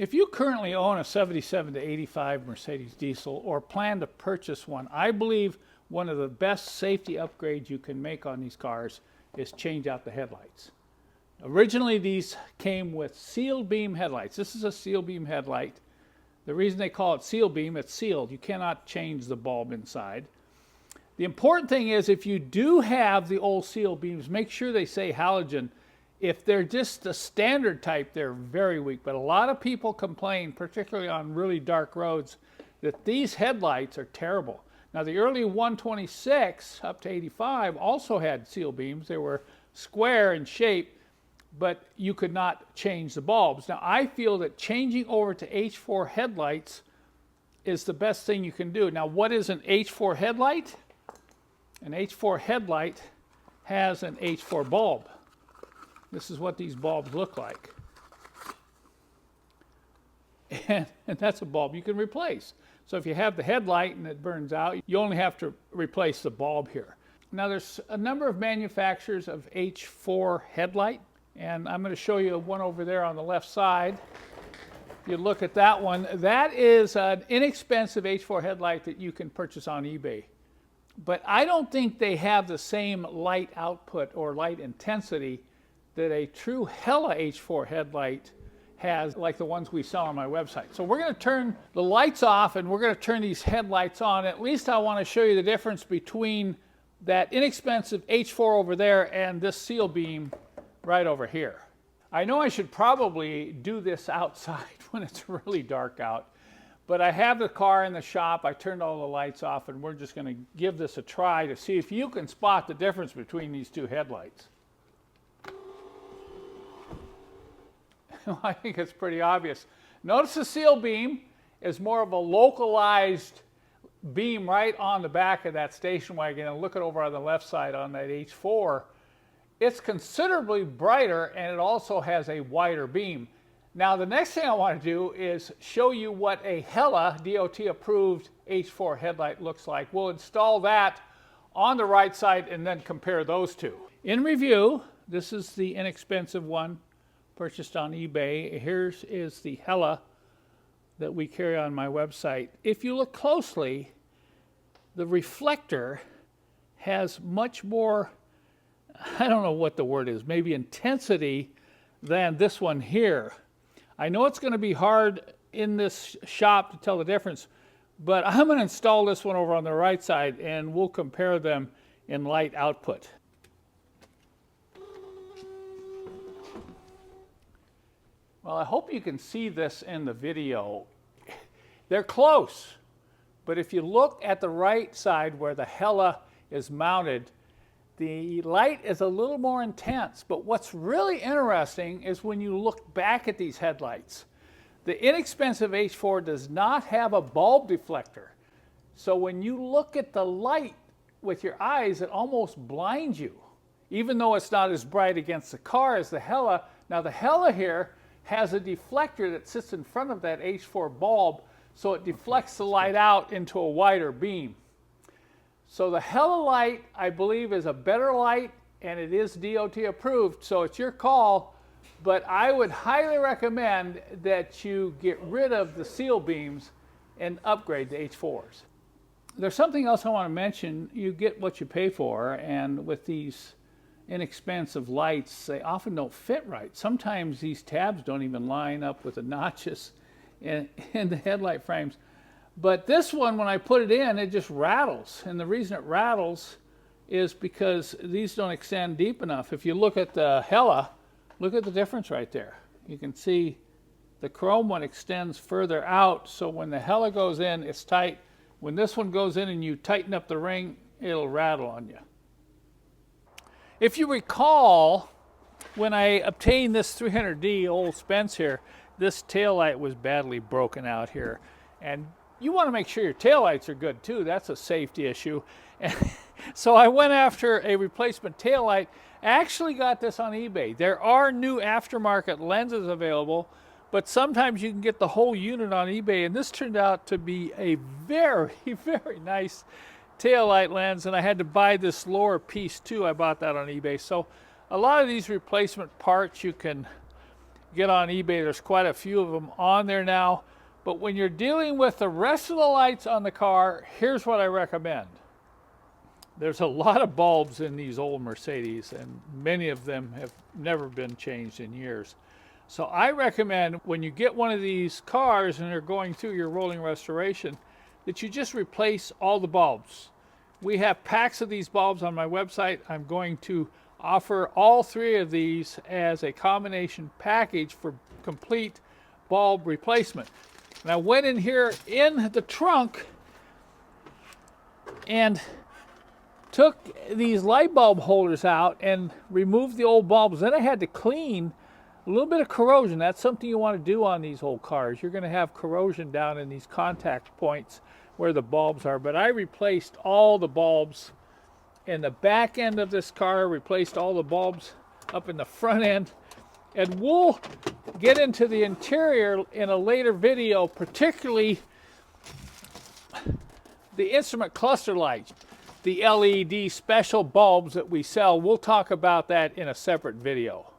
If you currently own a 77 to 85 Mercedes diesel or plan to purchase one, I believe one of the best safety upgrades you can make on these cars is change out the headlights. Originally, these came with sealed beam headlights. This is a sealed beam headlight. The reason they call it sealed beam, it's sealed. You cannot change the bulb inside. The important thing is if you do have the old sealed beams, make sure they say halogen. If they're just the standard type, they're very weak. But a lot of people complain, particularly on really dark roads, that these headlights are terrible. Now, the early 126 up to 85 also had seal beams. They were square in shape, but you could not change the bulbs. Now, I feel that changing over to H4 headlights is the best thing you can do. Now, what is an H4 headlight? An H4 headlight has an H4 bulb. This is what these bulbs look like. And that's a bulb you can replace. So if you have the headlight and it burns out, you only have to replace the bulb here. Now there's a number of manufacturers of H4 headlight, and I'm going to show you one over there on the left side. You look at that one. That is an inexpensive H4 headlight that you can purchase on eBay. But I don't think they have the same light output or light intensity that a true Hella H4 headlight has, like the ones we sell on my website. So we're going to turn the lights off and we're going to turn these headlights on. At least I want to show you the difference between that inexpensive H4 over there and this seal beam right over here. I know I should probably do this outside when it's really dark out, but I have the car in the shop. I turned all the lights off and we're just going to give this a try to see if you can spot the difference between these two headlights. I think it's pretty obvious. Notice the seal beam is more of a localized beam right on the back of that station wagon. And look it over on the left side on that H4. It's considerably brighter and it also has a wider beam. Now the next thing I want to do is show you what a Hella DOT approved H4 headlight looks like. We'll install that on the right side and then compare those two. In review, this is the inexpensive one purchased on eBay. Here is the Hella that we carry on my website. If you look closely, the reflector has much more, I don't know what the word is, maybe intensity than this one here. I know it's going to be hard in this shop to tell the difference, but I'm going to install this one over on the right side and we'll compare them in light output. Well, I hope you can see this in the video. They're close, but if you look at the right side where the Hella is mounted, the light is a little more intense. But what's really interesting is when you look back at these headlights, the inexpensive H4 does not have a bulb deflector. So when you look at the light with your eyes, it almost blinds you, even though it's not as bright against the car as the Hella. Now the Hella here has a deflector that sits in front of that H4 bulb, so it deflects the light out into a wider beam. So the Hella light, I believe, is a better light, and it is DOT approved, so it's your call, but I would highly recommend that you get rid of the seal beams and upgrade to H4s. There's something else I want to mention. You get what you pay for, and with these inexpensive lights, they often don't fit right. Sometimes these tabs don't even line up with the notches in the headlight frames. But this one, when I put it in, it just rattles. And the reason it rattles is because these don't extend deep enough. If you look at the Hella, look at the difference right there. You can see the chrome one extends further out, so when the Hella goes in, it's tight. When this one goes in and you tighten up the ring, it'll rattle on you. If you recall, when I obtained this 300D old Spence here, this taillight was badly broken out here. And you want to make sure your taillights are good too. That's a safety issue. And so I went after a replacement taillight. I actually got this on eBay. There are new aftermarket lenses available, but sometimes you can get the whole unit on eBay. And this turned out to be a very, very nice taillight lens, and I had to buy this lower piece too. I bought that on eBay. So a lot of these replacement parts you can get on eBay, there's quite a few of them on there now. But when you're dealing with the rest of the lights on the car, here's what I recommend. There's a lot of bulbs in these old Mercedes, and many of them have never been changed in years. So I recommend when you get one of these cars and they're going through your rolling restoration, that you just replace all the bulbs. We have packs of these bulbs on my website. I'm going to offer all 3 of these as a combination package for complete bulb replacement. And I went in here in the trunk and took these light bulb holders out and removed the old bulbs. Then I had to clean a little bit of corrosion. That's something you want to do on these old cars. You're going to have corrosion down in these contact points where the bulbs are. But I replaced all the bulbs in the back end of this car, replaced all the bulbs up in the front end. And we'll get into the interior in a later video, particularly the instrument cluster lights, the LED special bulbs that we sell. We'll talk about that in a separate video.